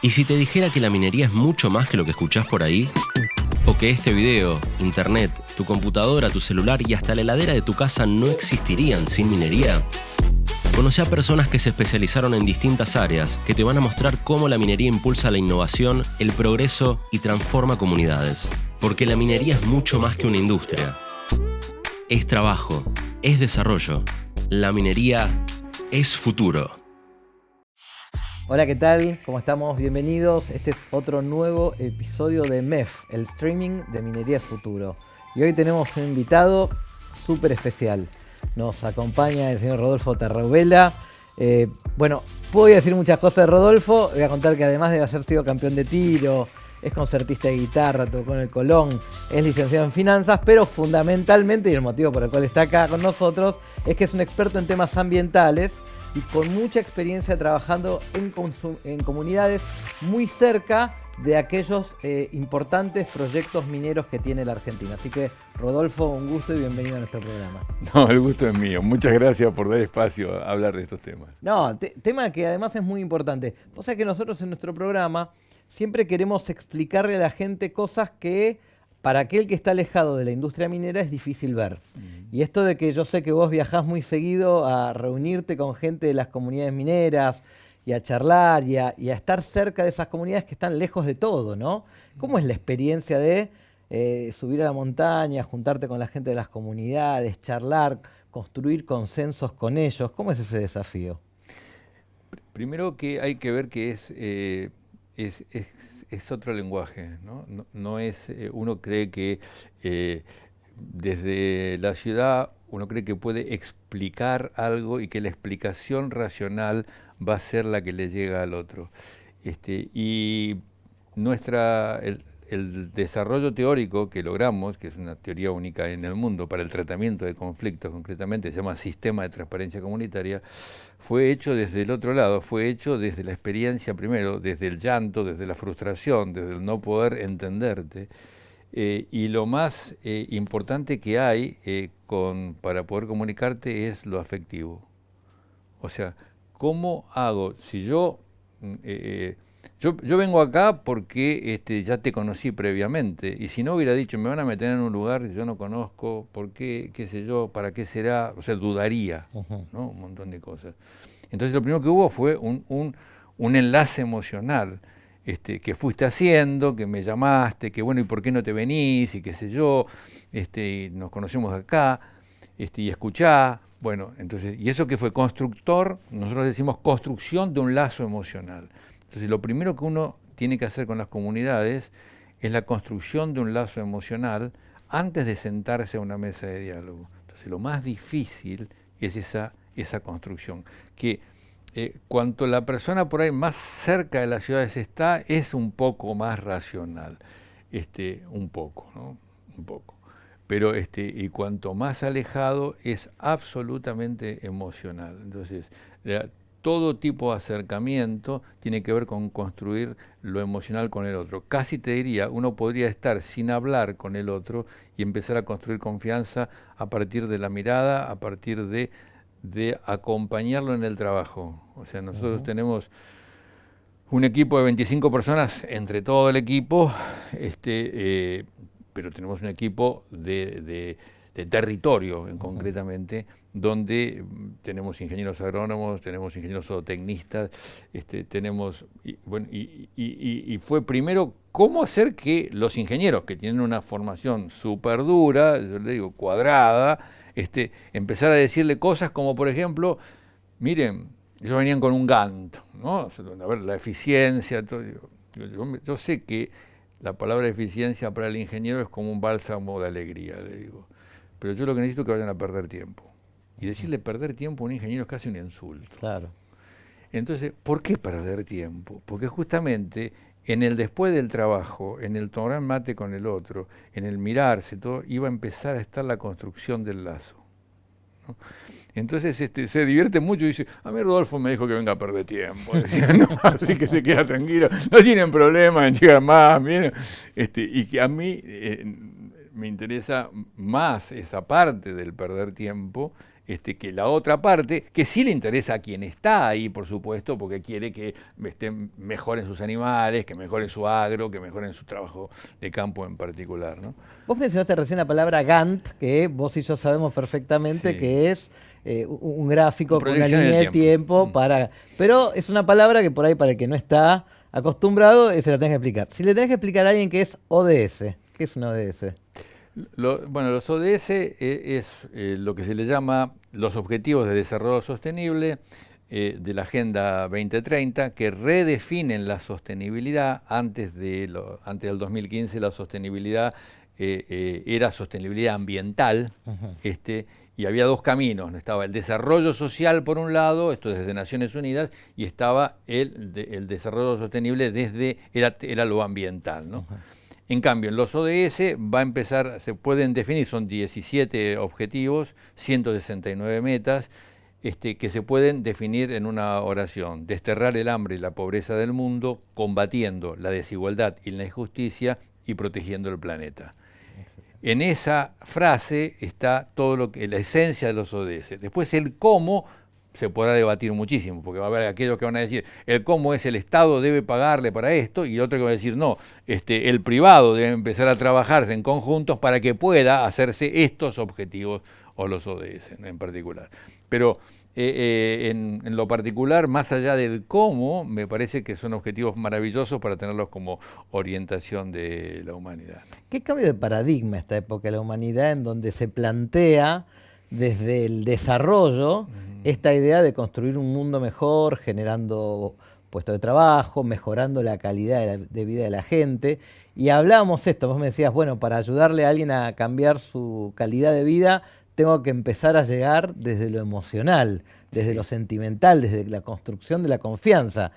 ¿Y si te dijera que la minería es mucho más que lo que escuchás por ahí? ¿O que este video, internet, tu computadora, tu celular y hasta la heladera de tu casa no existirían sin minería? Conoce a personas que se especializaron en distintas áreas que te van a mostrar cómo la minería impulsa la innovación, el progreso y transforma comunidades. Porque la minería es mucho más que una industria. Es trabajo, es desarrollo. La minería es futuro. Hola, ¿qué tal? ¿Cómo estamos? Bienvenidos. Este es otro nuevo episodio de MEF, el streaming de Minería Futuro. Y hoy tenemos un invitado súper especial. Nos acompaña el señor Rodolfo Tarraubela. Bueno, puedo decir muchas cosas de Rodolfo. Voy a contar que además de haber sido campeón de tiro, es concertista de guitarra, tocó en el Colón, es licenciado en finanzas, pero fundamentalmente, y el motivo por el cual está acá con nosotros, es que es un experto en temas ambientales y con mucha experiencia trabajando en comunidades muy cerca de aquellos importantes proyectos mineros que tiene la Argentina. Así que, Rodolfo, un gusto y bienvenido a nuestro programa. No, el gusto es mío. Muchas gracias por dar espacio a hablar de estos temas. No, tema que además es muy importante. O sea que nosotros en nuestro programa siempre queremos explicarle a la gente cosas que para aquel que está alejado de la industria minera es difícil ver. Y esto de que yo sé que vos viajás muy seguido a reunirte con gente de las comunidades mineras y a charlar y a estar cerca de esas comunidades que están lejos de todo, ¿no? ¿Cómo es la experiencia de subir a la montaña, juntarte con la gente de las comunidades, charlar, construir consensos con ellos? ¿Cómo es ese desafío? Primero que hay que ver que es otro lenguaje, ¿no? No es, uno cree que desde la ciudad uno cree que puede explicar algo y que la explicación racional va a ser la que le llega al otro. Y el desarrollo teórico que logramos, que es una teoría única en el mundo para el tratamiento de conflictos, concretamente se llama Sistema de Transparencia Comunitaria, fue hecho desde el otro lado, fue hecho desde la experiencia primero, desde el llanto, desde la frustración, desde el no poder entenderte. Y lo más importante que hay para poder comunicarte es lo afectivo. O sea, ¿cómo hago? Si yo vengo acá porque ya te conocí previamente, y si no hubiera dicho, me van a meter en un lugar que yo no conozco, ¿por qué? ¿Qué sé yo? ¿Para qué será? O sea, dudaría, ¿no? Un montón de cosas. Entonces lo primero que hubo fue un enlace emocional que fuiste haciendo, que me llamaste, que bueno, ¿y por qué no te venís? Y qué sé yo, y nos conocemos acá, y escuchá. Bueno, entonces, y eso que fue constructor, nosotros decimos construcción de un lazo emocional. Entonces, lo primero que uno tiene que hacer con las comunidades es la construcción de un lazo emocional antes de sentarse a una mesa de diálogo. Entonces, lo más difícil es esa construcción, que cuanto la persona por ahí más cerca de las ciudades está, es un poco más racional, un poco, ¿no? Un poco. Pero y cuanto más alejado es absolutamente emocional. Entonces, todo tipo de acercamiento tiene que ver con construir lo emocional con el otro. Casi te diría, uno podría estar sin hablar con el otro y empezar a construir confianza a partir de la mirada, a partir de acompañarlo en el trabajo. O sea, nosotros tenemos un equipo de 25 personas entre todo el equipo, pero tenemos un equipo de territorio concretamente, donde tenemos ingenieros agrónomos, tenemos ingenieros zootecnistas, tenemos, y fue primero cómo hacer que los ingenieros que tienen una formación súper dura, yo le digo cuadrada, empezar a decirle cosas como, por ejemplo, miren, ellos venían con un Gantt, ¿no? A ver, la eficiencia, todo. Yo sé que la palabra eficiencia para el ingeniero es como un bálsamo de alegría, le digo. Pero yo lo que necesito es que vayan a perder tiempo. Y decirle perder tiempo a un ingeniero es casi un insulto. Claro. Entonces, ¿por qué perder tiempo? Porque justamente en el después del trabajo, en el tomar mate con el otro, en el mirarse, todo, iba a empezar a estar la construcción del lazo, ¿no? Entonces se divierte mucho y dice, a mí Rodolfo me dijo que venga a perder tiempo. Decía, no, así que se queda tranquilo, no tienen problema en llegar más, bien. Y que a mí me interesa más esa parte del perder tiempo que la otra parte, que sí le interesa a quien está ahí, por supuesto, porque quiere que mejoren sus animales, que mejoren su agro, que mejoren su trabajo de campo en particular, ¿no? Vos mencionaste recién la palabra Gantt, que vos y yo sabemos perfectamente que es un gráfico con una línea de tiempo para... Pero es una palabra que por ahí para el que no está acostumbrado se la tenés que explicar. Si le tenés que explicar a alguien qué es ODS, ¿qué es una ODS? Bueno, los ODS es lo que se le llama los Objetivos de Desarrollo Sostenible de la Agenda 2030, que redefinen la sostenibilidad. Antes del 2015 la sostenibilidad era sostenibilidad ambiental, y había dos caminos, ¿no? Estaba el desarrollo social por un lado, esto desde Naciones Unidas, y estaba el desarrollo sostenible era lo ambiental, ¿no? En cambio, en los ODS va a empezar, se pueden definir, son 17 objetivos, 169 metas, que se pueden definir en una oración: desterrar el hambre y la pobreza del mundo, combatiendo la desigualdad y la injusticia y protegiendo el planeta. En esa frase está todo la esencia de los ODS. Después el cómo se podrá debatir muchísimo, porque va a haber aquellos que van a decir el cómo es el Estado debe pagarle para esto, y otro que va a decir no, el privado debe empezar a trabajarse en conjuntos para que pueda hacerse estos objetivos, o los ODS en particular. Pero en lo particular, más allá del cómo, me parece que son objetivos maravillosos para tenerlos como orientación de la humanidad. ¿Qué cambio de paradigma esta época de la humanidad, en donde se plantea desde el desarrollo esta idea de construir un mundo mejor, generando puestos de trabajo, mejorando la calidad de vida de la gente? Y hablábamos esto, vos me decías, bueno, para ayudarle a alguien a cambiar su calidad de vida, tengo que empezar a llegar desde lo emocional, desde lo sentimental, desde la construcción de la confianza.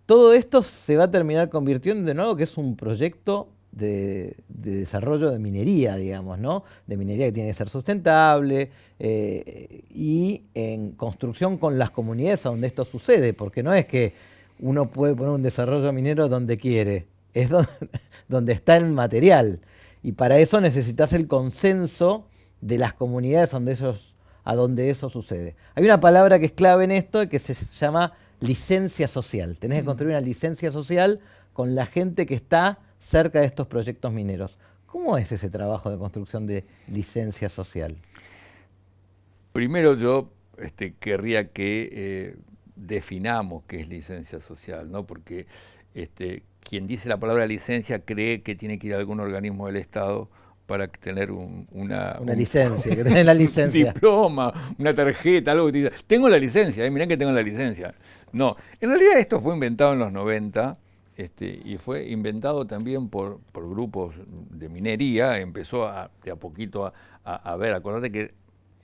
Todo esto se va a terminar convirtiendo de nuevo que es un proyecto de desarrollo de minería, digamos, ¿no? De minería que tiene que ser sustentable y en construcción con las comunidades donde esto sucede, porque no es que uno puede poner un desarrollo minero donde quiere, es donde está el material. Y para eso necesitas el consenso de las comunidades a donde eso sucede. Hay una palabra que es clave en esto que se llama licencia social. Tenés que construir una licencia social con la gente que está cerca de estos proyectos mineros. ¿Cómo es ese trabajo de construcción de licencia social? Primero yo querría que definamos qué es licencia social, ¿no? Porque quien dice la palabra licencia cree que tiene que ir a algún organismo del Estado para tener una licencia, que tenés la licencia. Un diploma, una tarjeta, algo que te diga, tengo la licencia, mirá que tengo la licencia. No, en realidad esto fue inventado en los 90, y fue inventado también por grupos de minería. Empezó de a poquito a ver, acordate que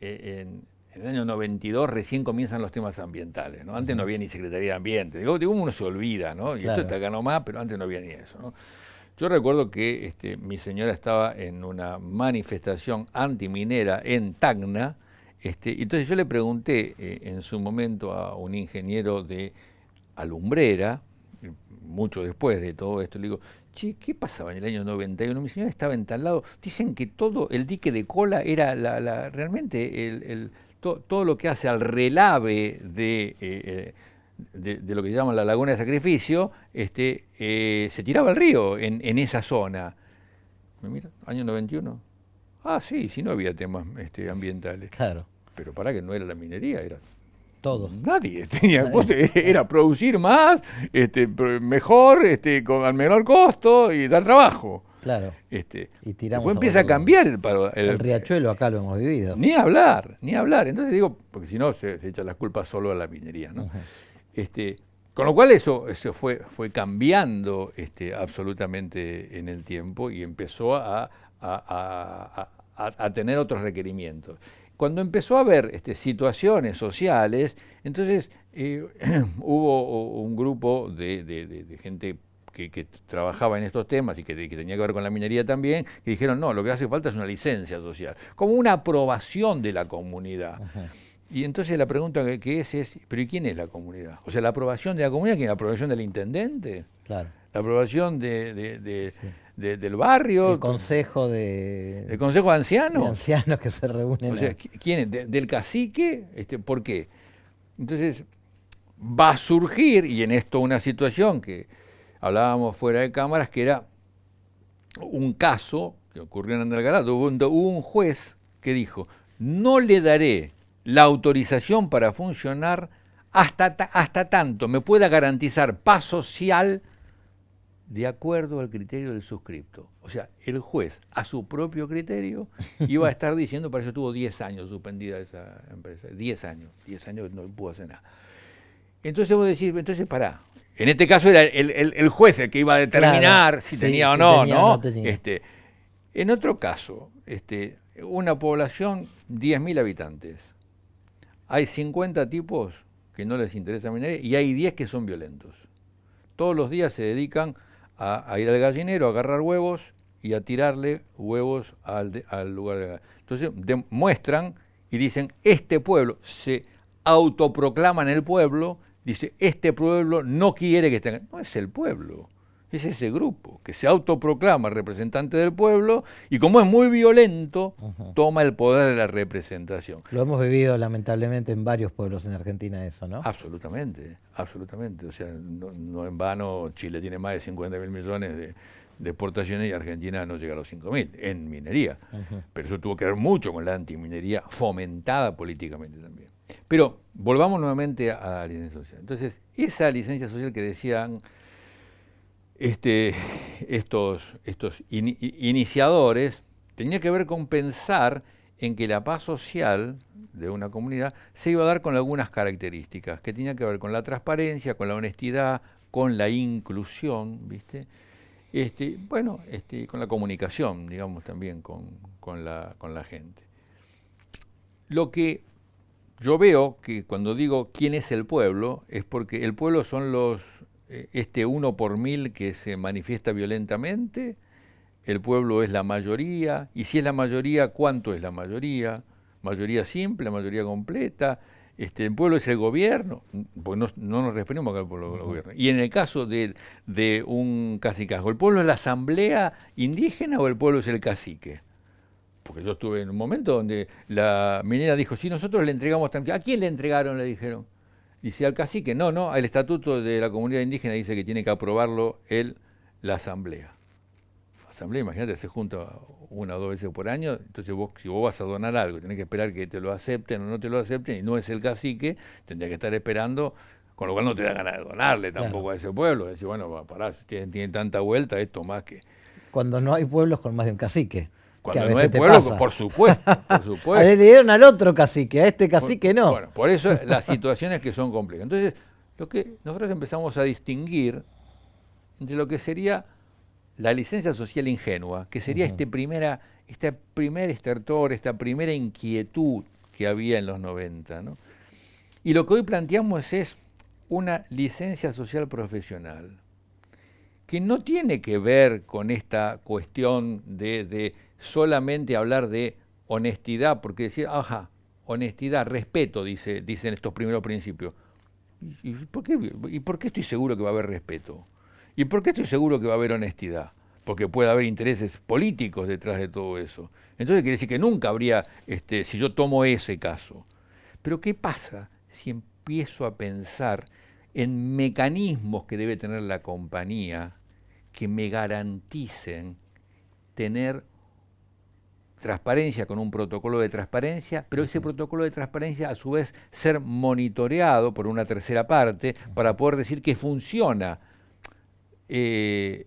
en el año 92 recién comienzan los temas ambientales, ¿no? Antes no había ni Secretaría de Ambiente, digo, uno se olvida, ¿no? Y claro, esto está acá nomás, pero antes no había ni eso, ¿no? Yo recuerdo que mi señora estaba en una manifestación antiminera en Tacna, entonces yo le pregunté en su momento a un ingeniero de alumbrera, mucho después de todo esto, le digo, che, ¿qué pasaba en el año 91? Mi señora estaba en tal lado, dicen que todo el dique de cola era realmente todo lo que hace al relave de lo que llaman la laguna de sacrificio, se tiraba al río en esa zona. ¿Me mira? Año 91. Ah, sí, no había temas ambientales. Claro. Pero para que no era la minería, era todo. Nadie tenía, era producir más, mejor, al menor costo y dar trabajo. Claro. Y después empieza a cambiar el riachuelo, acá lo hemos vivido. Ni hablar. Entonces digo, porque si no se echa las culpas solo a la minería, ¿no? Con lo cual eso fue cambiando absolutamente en el tiempo y empezó a tener otros requerimientes. Cuando empezó a haber situaciones sociales, entonces hubo un grupo de gente que trabajaba en estos temas y que tenía que ver con la minería también, que dijeron, no, lo que hace falta es una licencia social, como una aprobación de la comunidad. Ajá. Y entonces la pregunta que es, ¿pero y quién es la comunidad? O sea, la aprobación de la comunidad, ¿quién es la aprobación del intendente? Claro. La aprobación del barrio. El consejo ¿El consejo de ancianos? de ancianos que se reúnen. O sea, ¿quién es? ¿Del cacique? ¿Por qué? Entonces, va a surgir, y en esto una situación que hablábamos fuera de cámaras, que era un caso que ocurrió en Andalgalá, donde hubo un juez que dijo, no le daré la autorización para funcionar hasta tanto me pueda garantizar paz social de acuerdo al criterio del suscripto. O sea, el juez, a su propio criterio, iba a estar diciendo, para eso tuvo 10 años suspendida esa empresa. 10 años no pudo hacer nada. Entonces vos decís, entonces pará. En este caso era el juez el que iba a determinar si tenía o no, ¿no? Tenía. En otro caso, una población, 10.000 habitantes. Hay 50 tipos que no les interesa minería y hay 10 que son violentos. Todos los días se dedican a ir al gallinero, a agarrar huevos y a tirarle huevos al lugar de la... Entonces demuestran y dicen, este pueblo, se autoproclaman el pueblo, dice, este pueblo no quiere que estén... No es el pueblo, es ese grupo que se autoproclama representante del pueblo y como es muy violento, toma el poder de la representación. Lo hemos vivido lamentablemente en varios pueblos en Argentina eso, ¿no? Absolutamente, absolutamente. O sea, no en vano Chile tiene más de 50.000 millones de exportaciones y Argentina no llega a los 5.000 en minería. Pero eso tuvo que ver mucho con la antiminería fomentada políticamente también. Pero volvamos nuevamente a la licencia social. Entonces, esa licencia social que decían estos iniciadores tenía que ver con pensar en que la paz social de una comunidad se iba a dar con algunas características, que tenía que ver con la transparencia, con la honestidad, con la inclusión, ¿viste? Con la comunicación, digamos, también con la gente. Lo que yo veo que cuando digo quién es el pueblo, es porque el pueblo son los 1 por 1000 que se manifiesta violentamente, el pueblo es la mayoría, y si es la mayoría, ¿cuánto es la mayoría? Mayoría simple, mayoría completa, el pueblo es el gobierno, porque no nos referimos acá al pueblo al gobierno. Y en el caso de un cacicazgo, ¿el pueblo es la asamblea indígena o el pueblo es el cacique? Porque yo estuve en un momento donde la minera dijo, si nosotros le entregamos... ¿A quién le entregaron? Le dijeron. Dice al cacique, no, el estatuto de la comunidad indígena dice que tiene que aprobarlo la asamblea. La asamblea, imagínate, se junta 1 o 2 veces por año, entonces si vos vas a donar algo, tenés que esperar que te lo acepten o no te lo acepten, y no es el cacique, tendría que estar esperando, con lo cual no te da ganas de donarle tampoco a ese pueblo. Decir, bueno, pará, tiene tanta vuelta esto más que... Cuando no hay pueblos con más de un cacique. Cuando no hay pueblo, por supuesto. A le dieron al otro cacique, a este cacique no. Bueno, por eso las situaciones que son complejas. Entonces, lo que nosotros empezamos a distinguir entre lo que sería la licencia social ingenua, que sería este primer estertor, esta primera inquietud que había en los 90, ¿no? Y lo que hoy planteamos es una licencia social profesional, que no tiene que ver con esta cuestión de solamente hablar de honestidad, porque decir, honestidad, respeto, dicen estos primeros principios. ¿Y por qué estoy seguro que va a haber respeto? ¿Y por qué estoy seguro que va a haber honestidad? Porque puede haber intereses políticos detrás de todo eso. Entonces quiere decir que nunca habría, si yo tomo ese caso. Pero ¿qué pasa si empiezo a pensar en mecanismos que debe tener la compañía que me garanticen tener transparencia con un protocolo de transparencia, pero ese protocolo de transparencia a su vez ser monitoreado por una tercera parte para poder decir que funciona? El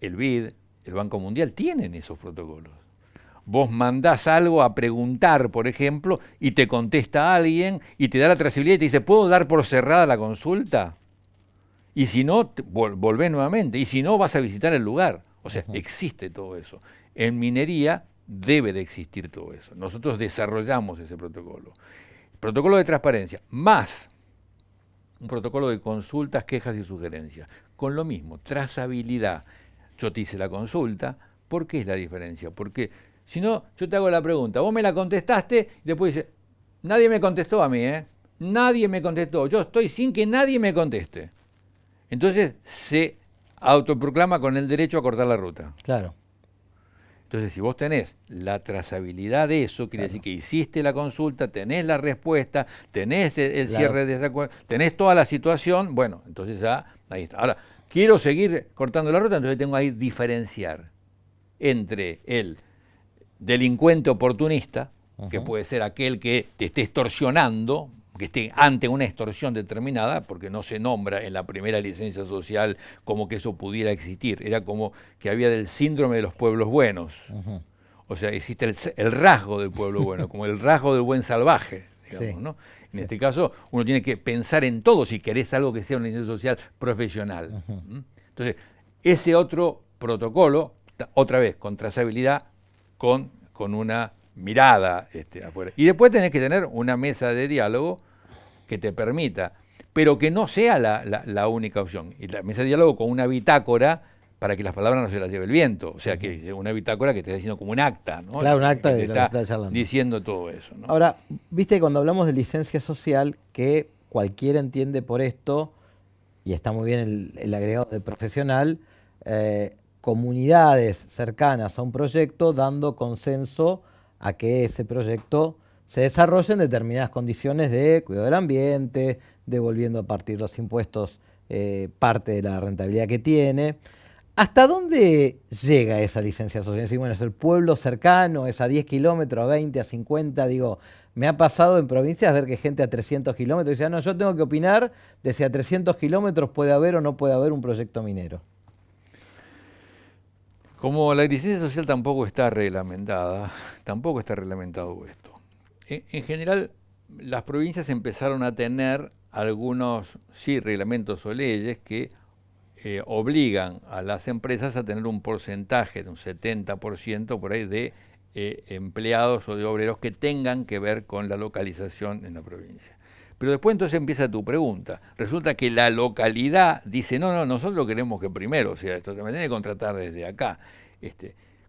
BID, el Banco Mundial, tienen esos protocolos. Vos mandás algo a preguntar, por ejemplo, y te contesta alguien y te da la trazabilidad y te dice, ¿puedo dar por cerrada la consulta? Y si no, volvés nuevamente. Y si no, vas a visitar el lugar. O sea, existe todo eso. En minería debe de existir todo eso. Nosotros desarrollamos ese protocolo. Protocolo de transparencia, más un protocolo de consultas, quejas y sugerencias. Con lo mismo, trazabilidad. Yo te hice la consulta, ¿por qué es la diferencia? Porque si no, yo te hago la pregunta, vos me la contestaste y después dices, nadie me contestó a mí, Nadie me contestó. Yo estoy sin que nadie me conteste. Entonces se autoproclama con el derecho a cortar la ruta. Claro. Entonces, si vos tenés la trazabilidad de eso, quiere decir que hiciste la consulta, tenés la respuesta, tenés el cierre de desacuerdo, tenés toda la situación, bueno, entonces ya ahí está. Ahora, quiero seguir cortando la ruta, entonces tengo ahí diferenciar entre el delincuente oportunista, que puede ser aquel que te esté extorsionando, que esté ante una extorsión determinada, porque no se nombra en la primera licencia social como que eso pudiera existir. Era como que había del síndrome de los pueblos buenos. O sea, existe el rasgo del pueblo bueno, como el rasgo del buen salvaje, digamos, ¿no? En este caso, uno tiene que pensar en todo si querés algo que sea una licencia social profesional. Entonces, ese otro protocolo, otra vez, con trazabilidad, con una mirada afuera. Y después tenés que tener una mesa de diálogo que te permita, pero que no sea la única opción. Y la mesa de diálogo con una bitácora para que las palabras no se las lleve el viento. O sea, que una bitácora que te está diciendo como un acta, ¿no? Claro, un acta que de te lo que está charlando. diciendo todo eso, ¿no? Ahora, viste cuando hablamos de licencia social, que cualquiera entiende por esto, y está muy bien el agregado de profesional, comunidades cercanas a un proyecto dando consenso a que ese proyecto se desarrolle en determinadas condiciones de cuidado del ambiente, devolviendo a partir los impuestos parte de la rentabilidad que tiene. ¿Hasta dónde llega esa licencia social? Si, bueno, es el pueblo cercano, es a 10 kilómetros, a 20, a 50, digo, me ha pasado en provincias ver que gente a 300 kilómetros dice, no, yo tengo que opinar de si a 300 kilómetros puede haber o no puede haber un proyecto minero. Como la licencia social tampoco está reglamentada, tampoco está reglamentado esto. En general, las provincias empezaron a tener algunos, sí, reglamentos o leyes que obligan a las empresas a tener un porcentaje de un 70% por ahí de empleados o de obreros que tengan que ver con la localización en la provincia. Pero después entonces empieza tu pregunta. Resulta que la localidad dice, no, nosotros queremos que primero, o sea, esto me tiene que contratar desde acá.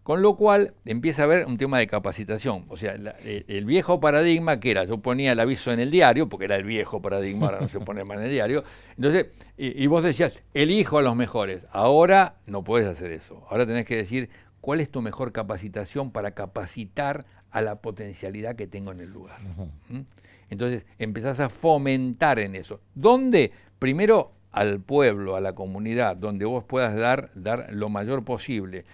Con lo cual empieza a haber un tema de capacitación. O sea, el viejo paradigma que era, yo ponía el aviso en el diario, porque era el viejo paradigma, ahora no se pone más en el diario. Entonces, y vos decías, elijo a los mejores. Ahora no podés hacer eso. Ahora tenés que decir, ¿cuál es tu mejor capacitación para capacitar a la potencialidad que tengo en el lugar? Entonces, empezás a fomentar en eso. ¿Dónde? Primero, al pueblo, a la comunidad, donde vos puedas dar lo mayor posible.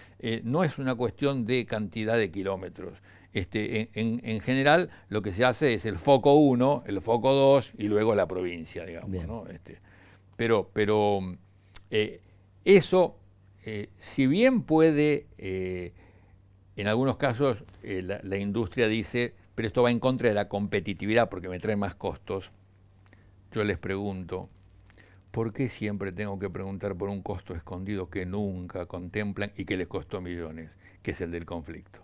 No es una cuestión de cantidad de kilómetros. En general, lo que se hace es el foco 1, el foco 2 y luego la provincia, digamos, ¿no? Pero eso, si bien puede, en algunos casos, la industria dice, pero esto va en contra de la competitividad porque me trae más costos, yo les pregunto, ¿por qué siempre tengo que preguntar por un costo escondido que nunca contemplan y que les costó millones, que es el del conflicto?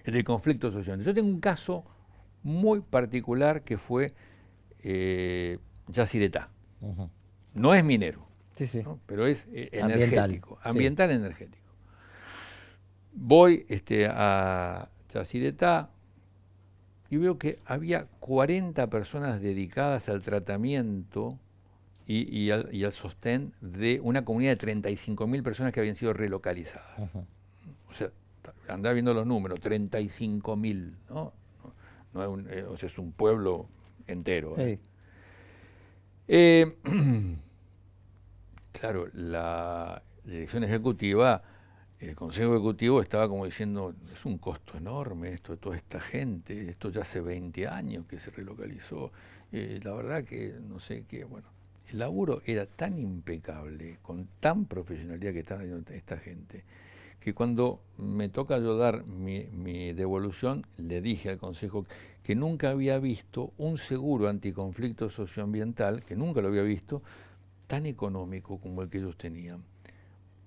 El del conflicto social. Yo tengo un caso muy particular que fue Yacyretá. No es minero, ¿no? Pero es energético, ambiental energético. Voy a Yacyretá y veo que había 40 personas dedicadas al tratamiento y al sostén de una comunidad de 35.000 personas que habían sido relocalizadas. O sea, andá viendo los números, 35.000, ¿no? O sea, es un pueblo entero. Claro, la dirección ejecutiva, el Consejo Ejecutivo estaba como diciendo, es un costo enorme esto de toda esta gente, esto ya hace 20 años que se relocalizó, la verdad que no sé qué, bueno. El laburo era tan impecable, con tan profesionalidad que estaba haciendo esta gente, que cuando me toca yo dar mi devolución, le dije al Consejo que nunca había visto un seguro anticonflicto socioambiental, que nunca lo había visto, tan económico como el que ellos tenían.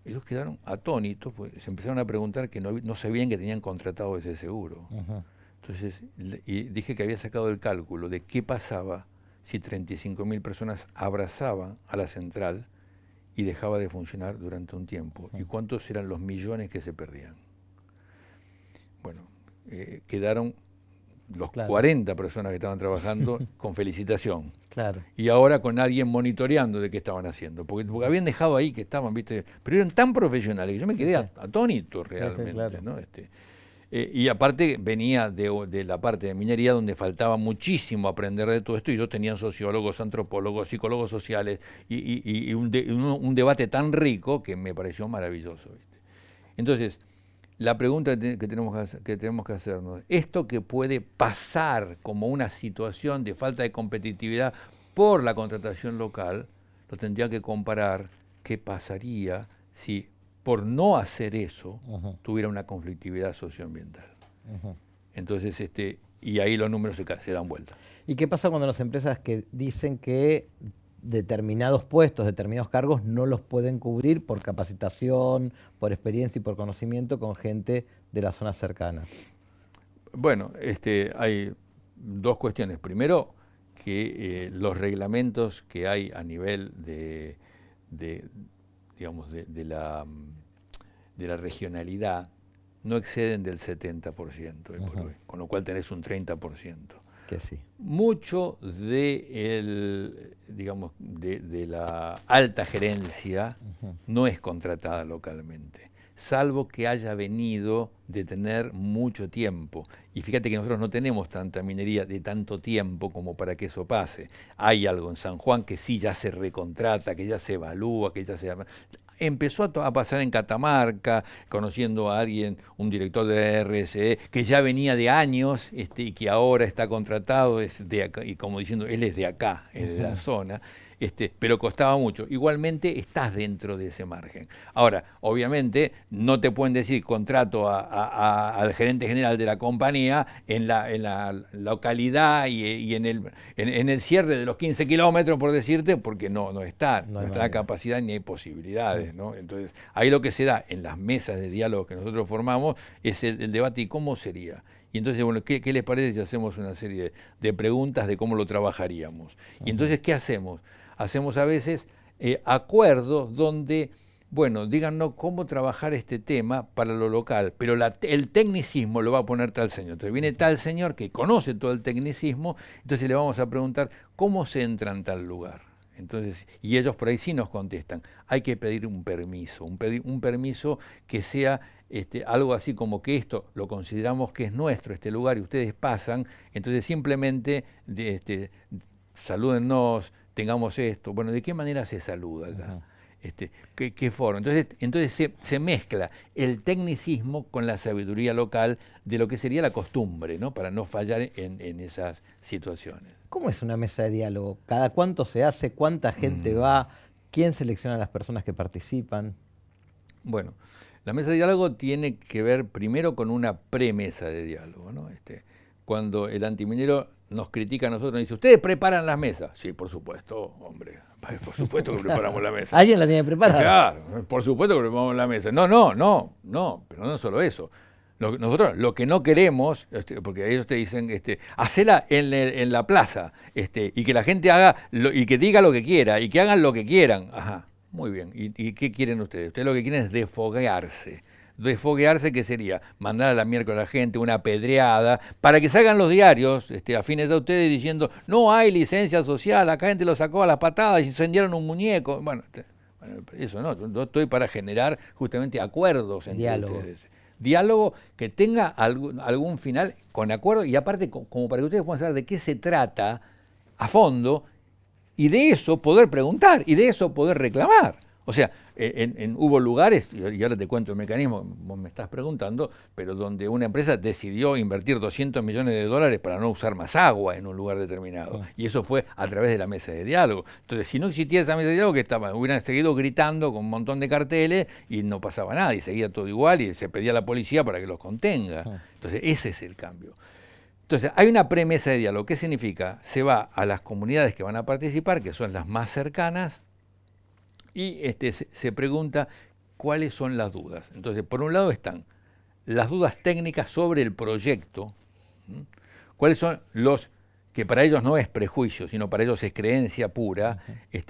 Ellos quedaron atónitos, pues se empezaron a preguntar que no sabían que tenían contratado ese seguro. Entonces, y dije que había sacado el cálculo de qué pasaba si 35.000 personas abrazaban a la central y dejaba de funcionar durante un tiempo, y cuántos eran los millones que se perdían. Bueno, quedaron los Claro. 40 personas que estaban trabajando con felicitación. Claro. Y ahora con alguien monitoreando de qué estaban haciendo. Porque habían dejado ahí que estaban, ¿viste? Pero eran tan profesionales que yo me quedé Sí, sí. atónito realmente. claro. ¿no? Y aparte venía de la parte de minería donde faltaba muchísimo aprender de todo esto y yo tenía sociólogos, antropólogos, psicólogos sociales y un debate tan rico que me pareció maravilloso. ¿Viste? Entonces, la pregunta que tenemos que hacernos, esto que puede pasar como una situación de falta de competitividad por la contratación local, lo tendría que comparar qué pasaría si por no hacer eso tuviera una conflictividad socioambiental. Entonces, y ahí los números se dan vuelta. ¿Y qué pasa cuando las empresas que dicen que determinados puestos, determinados cargos no los pueden cubrir por capacitación, por experiencia y por conocimiento con gente de las zonas cercanas? Bueno, hay dos cuestiones. Primero, que los reglamentos que hay a nivel de la regionalidad no exceden del 70% hoy por hoy, con lo cual tenés un 30%. Que sí. Mucho de la alta gerencia no es contratada localmente, salvo que haya venido de tener mucho tiempo. Y fíjate que nosotros no tenemos tanta minería de tanto tiempo como para que eso pase. Hay algo en San Juan que sí ya se recontrata, que ya se evalúa, que ya se... Empezó a pasar en Catamarca, conociendo a alguien, un director de RSE, que ya venía de años y que ahora está contratado, es de acá, y como diciendo, él es de acá, es de la zona, pero costaba mucho. Igualmente estás dentro de ese margen. Ahora, obviamente, no te pueden decir contrato al gerente general de la compañía en la localidad y en el cierre de los 15 kilómetros, por decirte, porque no está la capacidad ni hay posibilidades, ¿no? Entonces, ahí lo que se da en las mesas de diálogo que nosotros formamos es el debate y cómo sería. Y entonces, bueno, ¿qué les parece si hacemos una serie de preguntas de cómo lo trabajaríamos? Y entonces, ¿qué hacemos? Hacemos a veces acuerdos donde, bueno, díganos cómo trabajar este tema para lo local, pero el tecnicismo lo va a poner tal señor. Entonces viene tal señor que conoce todo el tecnicismo, entonces le vamos a preguntar cómo se entra en tal lugar. Entonces, y ellos por ahí sí nos contestan, hay que pedir un permiso, un permiso que sea algo así como que esto lo consideramos que es nuestro, este lugar, y ustedes pasan, entonces simplemente salúdennos, tengamos esto. Bueno, ¿de qué manera se saluda acá? ¿Qué forma? Entonces se mezcla el tecnicismo con la sabiduría local de lo que sería la costumbre, ¿no? Para no fallar en esas situaciones. ¿Cómo es una mesa de diálogo? ¿Cada cuánto se hace? ¿Cuánta gente va? ¿Quién selecciona a las personas que participan? Bueno, la mesa de diálogo tiene que ver primero con una premesa de diálogo, ¿no? Cuando el antiminero nos critica a nosotros, nos dice, ¿ustedes preparan las mesas? Sí, por supuesto, hombre, por supuesto que preparamos la mesa. ¿Alguien la tiene preparada? Claro, por supuesto que preparamos la mesa. No, pero no solo eso. Nosotros lo que no queremos, porque ellos te dicen, hacela en la plaza, y que la gente haga, y que diga lo que quiera, y que hagan lo que quieran. Ajá, muy bien. ¿Y qué quieren ustedes? Ustedes lo que quieren es desfoguearse. Desfoguearse, ¿qué sería? Mandar a la miércoles a la gente una pedreada para que salgan los diarios afines a ustedes diciendo no hay licencia social, acá gente lo sacó a las patadas y incendiaron un muñeco. Bueno, eso no, yo estoy para generar justamente acuerdos entre ustedes. Diálogo que tenga algún final con acuerdo y aparte como para que ustedes puedan saber de qué se trata a fondo y de eso poder preguntar y de eso poder reclamar. O sea, hubo lugares, y ahora te cuento el mecanismo, vos me estás preguntando, pero donde una empresa decidió invertir $200 millones para no usar más agua en un lugar determinado. Y eso fue a través de la mesa de diálogo. Entonces, si no existía esa mesa de diálogo, hubieran seguido gritando con un montón de carteles y no pasaba nada, y seguía todo igual, y se pedía a la policía para que los contenga. Entonces, ese es el cambio. Entonces, hay una premesa de diálogo. ¿Qué significa? Se va a las comunidades que van a participar, que son las más cercanas, y se pregunta cuáles son las dudas. Entonces, por un lado están las dudas técnicas sobre el proyecto, cuáles son los que para ellos no es prejuicio, sino para ellos es creencia pura,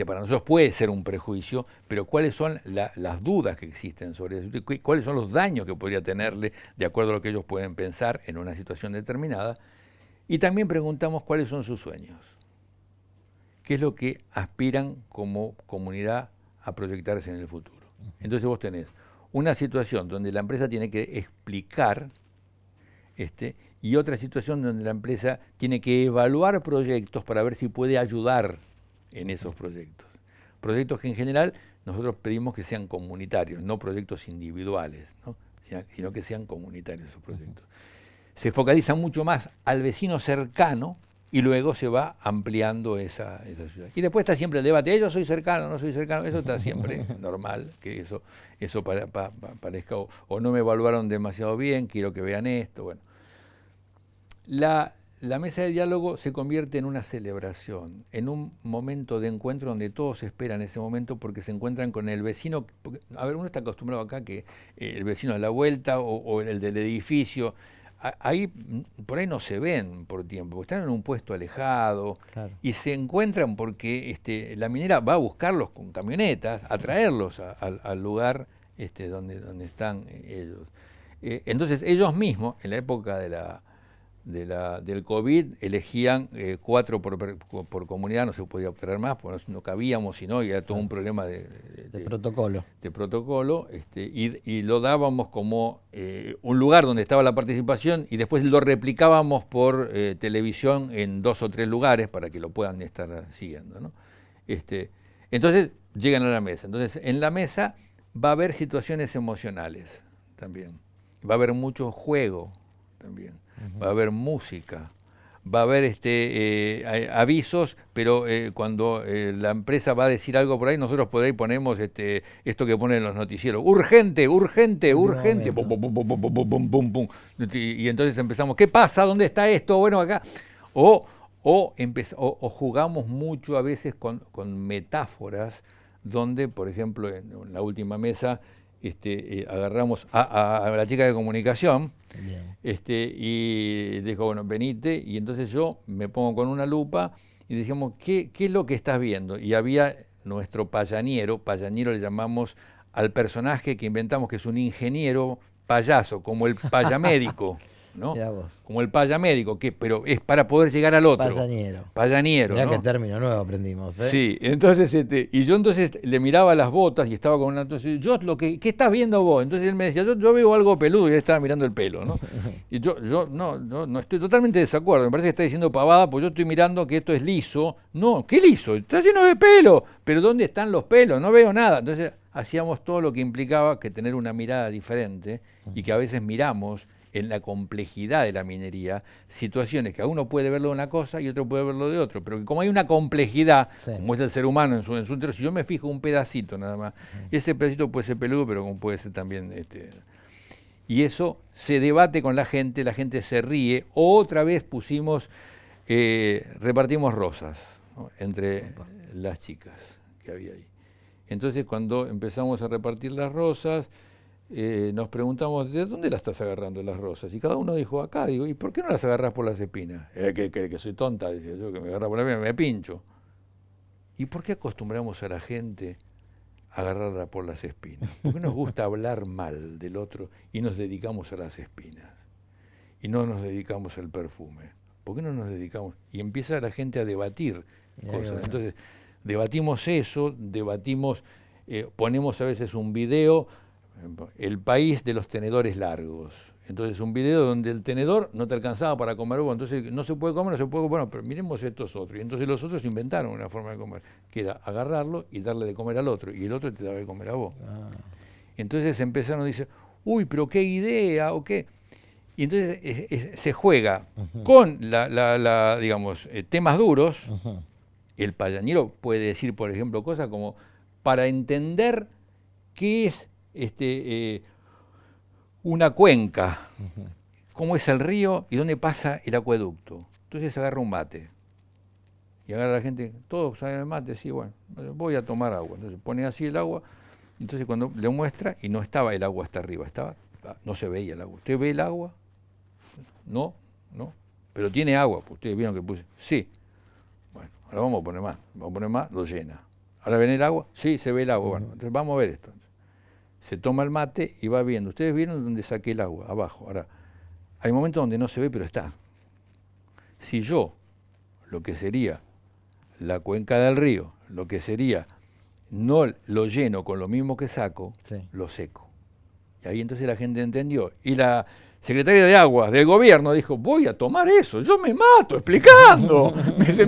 para nosotros puede ser un prejuicio, pero cuáles son las dudas que existen sobre eso, cuáles son los daños que podría tenerle de acuerdo a lo que ellos pueden pensar en una situación determinada. Y también preguntamos cuáles son sus sueños, qué es lo que aspiran como comunidad a proyectarse en el futuro. Entonces vos tenés una situación donde la empresa tiene que explicar y otra situación donde la empresa tiene que evaluar proyectos para ver si puede ayudar en esos proyectos. Proyectos que en general nosotros pedimos que sean comunitarios, no proyectos individuales, ¿no? Sino que sean comunitarios esos proyectos. Se focaliza mucho más al vecino cercano y luego se va ampliando esa ciudad. Y después está siempre el debate, yo soy cercano, no soy cercano, eso está siempre normal, que eso parezca, o no me evaluaron demasiado bien, quiero que vean esto, bueno. La mesa de diálogo se convierte en una celebración, en un momento de encuentro donde todos esperan ese momento porque se encuentran con el vecino. Porque, a ver, uno está acostumbrado acá que el vecino de la vuelta o el del edificio, ahí por ahí no se ven por tiempo, porque están en un puesto alejado, claro, y se encuentran porque la minera va a buscarlos con camionetas, a traerlos al lugar donde están ellos. Entonces ellos mismos, en la época del COVID, elegían 4 por comunidad, no se podía traer más, porque no cabíamos, sino y era todo un problema de protocolo. De protocolo, y lo dábamos como un lugar donde estaba la participación y después lo replicábamos por televisión en 2 o 3 lugares para que lo puedan estar siguiendo, ¿no? Entonces llegan a la mesa. Entonces en la mesa va a haber situaciones emocionales también, va a haber mucho juego también. Va a haber música, va a haber avisos, pero cuando la empresa va a decir algo por ahí, nosotros por ahí ponemos esto que ponen los noticieros, urgente, urgente, urgente, pum, pum, pum, pum, pum, pum, pum, pum. Y entonces empezamos, ¿qué pasa? ¿Dónde está esto? Bueno, acá. O jugamos mucho a veces con metáforas, donde, por ejemplo, en la última mesa, agarramos a la chica de comunicación. Bien. Y dijo, bueno, venite, y entonces yo me pongo con una lupa y decíamos, ¿qué es lo que estás viendo? Y había nuestro payaniero le llamamos al personaje que inventamos, que es un ingeniero payaso, como el payamédico, ¿no? Como el payamédico, pero es para poder llegar al otro. Payaniero. Mirá, ¿no? qué término nuevo aprendimos, ¿eh? Sí, entonces, y yo entonces le miraba las botas y estaba con una, entonces, ¿qué estás viendo vos? Entonces él me decía, yo veo algo peludo, y él estaba mirando el pelo, ¿no? Y yo no estoy totalmente de desacuerdo, me parece que está diciendo pavada, porque yo estoy mirando que esto es liso. No, ¿qué liso? Está lleno de pelo, pero ¿dónde están los pelos? No veo nada. Entonces hacíamos todo lo que implicaba que tener una mirada diferente y que a veces miramos en la complejidad de la minería, situaciones que a uno puede verlo de una cosa y otro puede verlo de otro, pero que como hay una complejidad, sí, como es el ser humano en su interior, si yo me fijo un pedacito nada más, ese pedacito puede ser peludo, pero como puede ser también... Y eso se debate con la gente se ríe. Otra vez repartimos rosas, ¿no? Entre las chicas que había ahí. Entonces cuando empezamos a repartir las rosas, nos preguntamos, ¿de dónde las estás agarrando las rosas? Y cada uno dijo, acá. Digo, ¿y por qué no las agarras por las espinas? Que soy tonta, decía yo, que me agarra por la espina, me pincho. ¿Y por qué acostumbramos a la gente a agarrarla por las espinas? ¿Por qué nos gusta hablar mal del otro y nos dedicamos a las espinas? Y no nos dedicamos al perfume. ¿Por qué no nos dedicamos? Y empieza la gente a debatir cosas. Entonces, debatimos eso, ponemos a veces un video, el país de los tenedores largos. Entonces un video donde el tenedor no te alcanzaba para comer vos, entonces no se puede comer, bueno, pero miremos estos otros. Y entonces los otros inventaron una forma de comer, que era agarrarlo y darle de comer al otro, y el otro te daba de comer a vos. Entonces empezaron a decir, uy, pero qué idea, o qué. Y entonces se juega con digamos, temas duros. El payanero puede decir, por ejemplo, cosas como, para entender qué es una cuenca, cómo es el río y dónde pasa el acueducto. Entonces agarra un mate y agarra a la gente, todos saben el mate, sí, bueno, voy a tomar agua. Entonces pone así el agua, entonces cuando le muestra, y no estaba el agua hasta arriba, no se veía el agua. ¿Usted ve el agua? No, pero tiene agua, pues ustedes vieron que puse, sí. Bueno, ahora vamos a poner más, lo llena. ¿Ahora ven el agua? Sí, se ve el agua. Bueno, entonces vamos a ver esto. Se toma el mate y va viendo. Ustedes vieron dónde saqué el agua, abajo. Ahora, hay momentos donde no se ve, pero está. Si yo, lo que sería la cuenca del río, lo que sería, no lo lleno con lo mismo que saco, lo seco. Y ahí entonces la gente entendió. Y la secretaria de Aguas del gobierno dijo, voy a tomar eso, yo me mato explicando.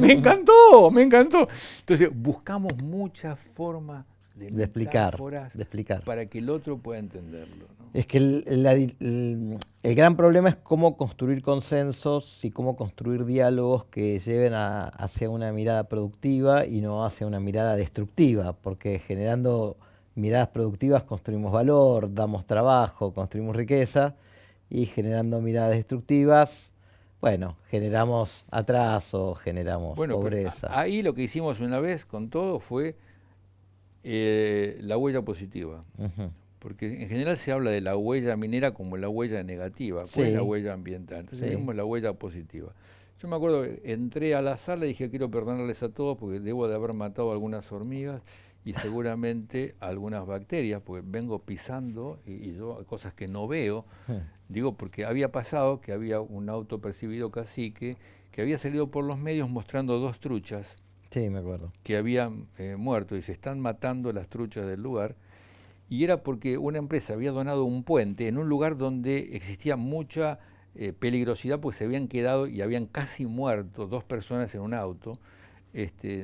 Me encantó, me encantó. Entonces buscamos muchas formas de explicar, para que el otro pueda entenderlo, ¿no? Es que el gran problema es cómo construir consensos y cómo construir diálogos que lleven hacia una mirada productiva y no hacia una mirada destructiva, porque generando miradas productivas construimos valor, damos trabajo, construimos riqueza, y generando miradas destructivas, bueno, generamos atraso, generamos pobreza. Ahí lo que hicimos una vez con todo fue la huella positiva. Porque en general se habla de la huella minera como la huella negativa. ¿Cuál es la huella ambiental? Entonces vimos la huella positiva. Yo me acuerdo que entré a la sala y dije, quiero perdonarles a todos porque debo de haber matado a algunas hormigas y seguramente a algunas bacterias, porque vengo pisando y yo cosas que no veo. Digo, porque había pasado que había un autopercibido cacique que había salido por los medios mostrando 2 truchas. Sí, me acuerdo. Que habían muerto y se están matando las truchas del lugar. Y era porque una empresa había donado un puente en un lugar donde existía mucha peligrosidad, porque se habían quedado y habían casi muerto 2 personas en un auto.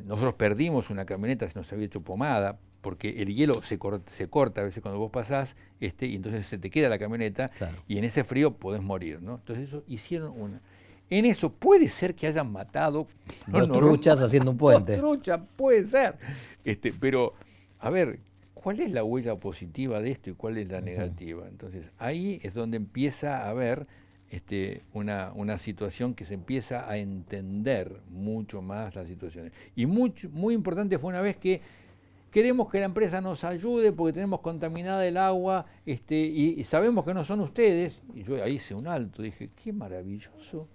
Nosotros perdimos una camioneta, se nos había hecho pomada, porque el hielo se corta a veces cuando vos pasás, y entonces se te queda la camioneta, y en ese frío podés morir, ¿no? Entonces eso hicieron una. En eso puede ser que hayan matado 2 truchas haciendo un puente. 2 truchas, puede ser. Pero, a ver, ¿cuál es la huella positiva de esto y cuál es la negativa? Entonces, ahí es donde empieza a haber una situación que se empieza a entender mucho más las situaciones. Y muy importante fue una vez que queremos que la empresa nos ayude porque tenemos contaminada el agua y sabemos que no son ustedes. Y yo ahí hice un alto, dije, qué maravilloso.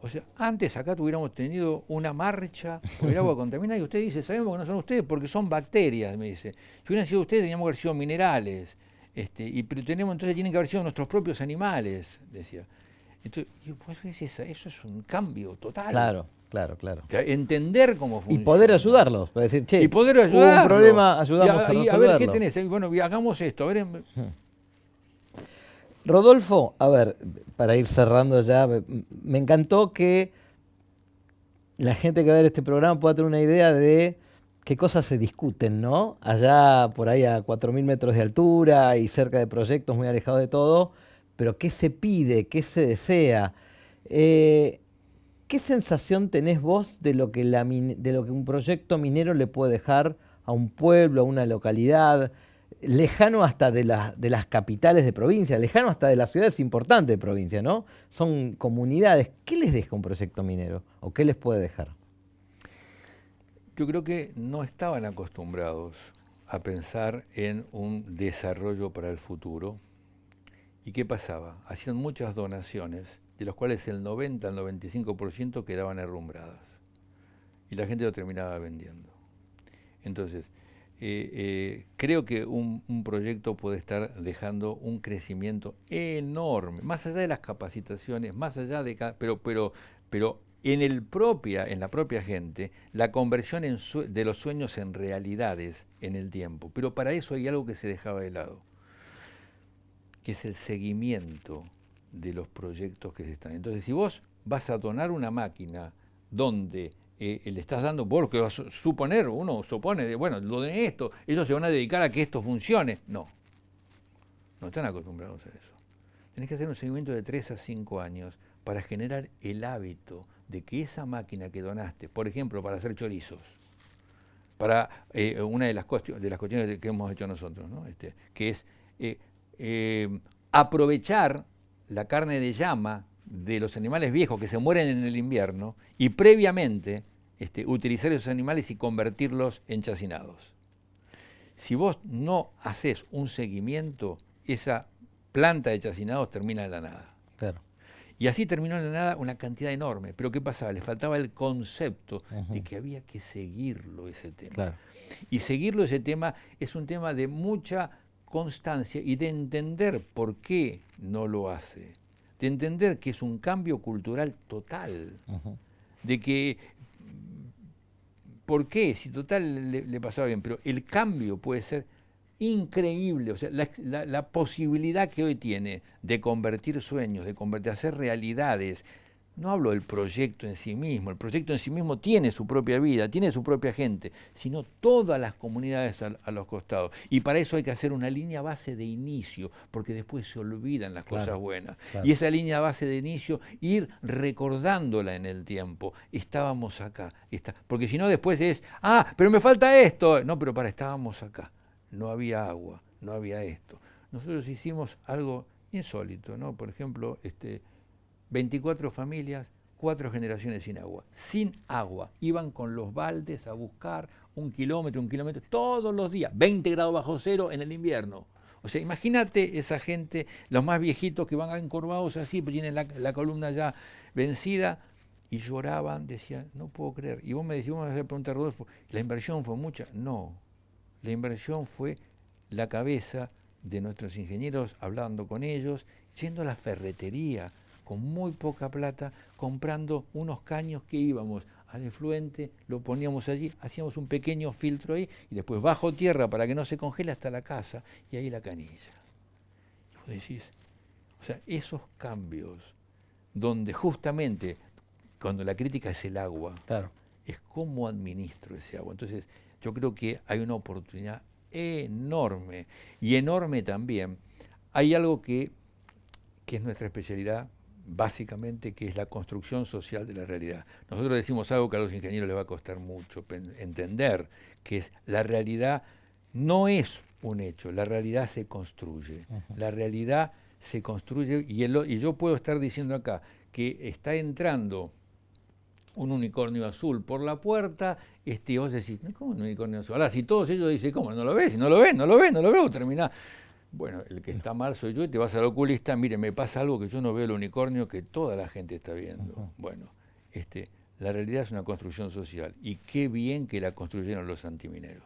O sea, antes acá tuviéramos tenido una marcha por el agua contaminada y usted dice, sabemos que no son ustedes porque son bacterias, me dice. Si hubieran sido ustedes teníamos que haber sido minerales, pero entonces tienen que haber sido nuestros propios animales, decía. Entonces, pues eso es un cambio total. Claro. O sea, entender cómo funciona. Y poder ayudarlos, es decir, che, y poder ayudarlos. Hubo un problema, ayudamos a resolverlo. A ver, ¿qué tenés? Bueno, hagamos esto, a ver. Rodolfo, a ver, para ir cerrando ya, me encantó que la gente que va a ver este programa pueda tener una idea de qué cosas se discuten, ¿no? Allá por ahí a 4.000 metros de altura y cerca de proyectos muy alejados de todo, pero qué se pide, qué se desea. ¿Qué sensación tenés vos de lo que un proyecto minero le puede dejar a un pueblo, a una localidad? Lejano hasta de las capitales de provincia, lejano hasta de las ciudades importantes de provincia, ¿no? Son comunidades. ¿Qué les deja un proyecto minero? ¿O qué les puede dejar? Yo creo que no estaban acostumbrados a pensar en un desarrollo para el futuro. ¿Y qué pasaba? Hacían muchas donaciones, de las cuales el 90 al 95% quedaban herrumbradas. Y la gente lo terminaba vendiendo. Entonces, creo que un proyecto puede estar dejando un crecimiento enorme, más allá de las capacitaciones, más allá de pero en la propia gente, la conversión de los sueños en realidades en el tiempo. Pero para eso hay algo que se dejaba de lado, que es el seguimiento de los proyectos que se están. Entonces, si vos vas a donar una máquina donde le estás dando, vos lo que vas a suponer, uno supone, bueno, lo de esto, ellos se van a dedicar a que esto funcione. No están acostumbrados a eso. Tenés que hacer un seguimiento de 3 a 5 años para generar el hábito de que esa máquina que donaste, por ejemplo, para hacer chorizos, para una de las cuestiones que hemos hecho nosotros, ¿no? Que es aprovechar la carne de llama de los animales viejos que se mueren en el invierno y previamente utilizar esos animales y convertirlos en chacinados. Si vos no haces un seguimiento, esa planta de chacinados termina en la nada. Claro. Y así terminó en la nada una cantidad enorme. Pero ¿qué pasaba? Le faltaba el concepto de que había que seguirlo ese tema. Claro. Y seguirlo ese tema es un tema de mucha constancia y de entender por qué no lo hace. de entender que es un cambio cultural total, de que, ¿por qué? Si total le pasaba bien, pero el cambio puede ser increíble, o sea, la posibilidad que hoy tiene de convertir sueños, de hacer realidades. No hablo del proyecto en sí mismo, el proyecto en sí mismo tiene su propia vida, tiene su propia gente, sino todas las comunidades a los costados. Y para eso hay que hacer una línea base de inicio, porque después se olvidan las cosas buenas. Claro. Y esa línea base de inicio, ir recordándola en el tiempo. Estábamos acá. Porque si no después es, pero me falta esto. No, pero estábamos acá. No había agua, no había esto. Nosotros hicimos algo insólito, ¿no? Por ejemplo, 24 familias, 4 generaciones sin agua. Sin agua. Iban con los baldes a buscar 1 kilómetro, todos los días. 20 grados bajo cero en el invierno. O sea, imagínate esa gente, los más viejitos que van encorvados así, pues tienen la columna ya vencida, y lloraban, decían, no puedo creer. Y vos me decís, vos me vas a preguntar, Rodolfo, ¿la inversión fue mucha? No. La inversión fue la cabeza de nuestros ingenieros, hablando con ellos, yendo a la ferretería, con muy poca plata, comprando unos caños que íbamos al efluente, lo poníamos allí, hacíamos un pequeño filtro ahí, y después bajo tierra para que no se congele hasta la casa, y ahí la canilla. Y vos decís, o sea, esos cambios, donde justamente, cuando la crítica es el agua, claro, es cómo administro ese agua. Entonces, yo creo que hay una oportunidad enorme, y enorme también, hay algo que es nuestra especialidad, básicamente, que es la construcción social de la realidad. Nosotros decimos algo que a los ingenieros les va a costar mucho entender, que es la realidad no es un hecho, la realidad se construye. La realidad se construye, y yo puedo estar diciendo acá que está entrando un unicornio azul por la puerta, y vos decís, ¿cómo un unicornio azul? Ahora, si todos ellos dicen, ¿cómo? ¿No lo ves? No lo veo, terminás. Bueno, el que está mal soy yo, y te vas al oculista, mire, me pasa algo que yo no veo el unicornio que toda la gente está viendo. Bueno, la realidad es una construcción social, y qué bien que la construyeron los antimineros.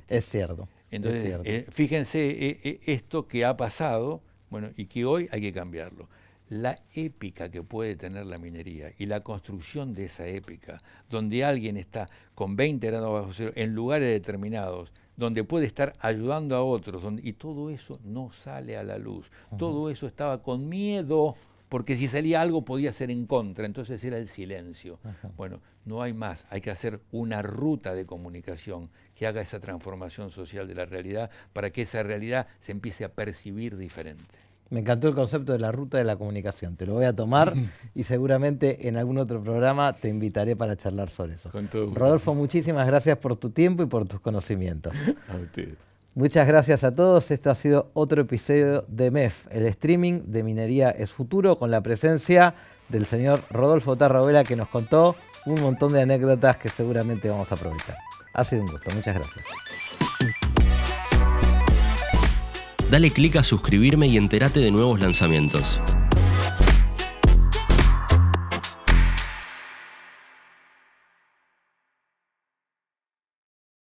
Es cierto. Entonces, es cierto. Fíjense esto que ha pasado, bueno, y que hoy hay que cambiarlo. La épica que puede tener la minería y la construcción de esa épica, donde alguien está con 20 grados bajo cero en lugares determinados, donde puede estar ayudando a otros, y todo eso no sale a la luz. Todo eso estaba con miedo, porque si salía algo podía ser en contra, entonces era el silencio. Bueno, no hay más, hay que hacer una ruta de comunicación que haga esa transformación social de la realidad, para que esa realidad se empiece a percibir diferente. Me encantó el concepto de la ruta de la comunicación. Te lo voy a tomar y seguramente en algún otro programa te invitaré para charlar sobre eso. Rodolfo, muchísimas gracias por tu tiempo y por tus conocimientos. A usted. Muchas gracias a todos. Esto ha sido otro episodio de MEF, el streaming de Minería es Futuro, con la presencia del señor Rodolfo Tarrabela, que nos contó un montón de anécdotas que seguramente vamos a aprovechar. Ha sido un gusto. Muchas gracias. Dale clic a suscribirme y entérate de nuevos lanzamientos.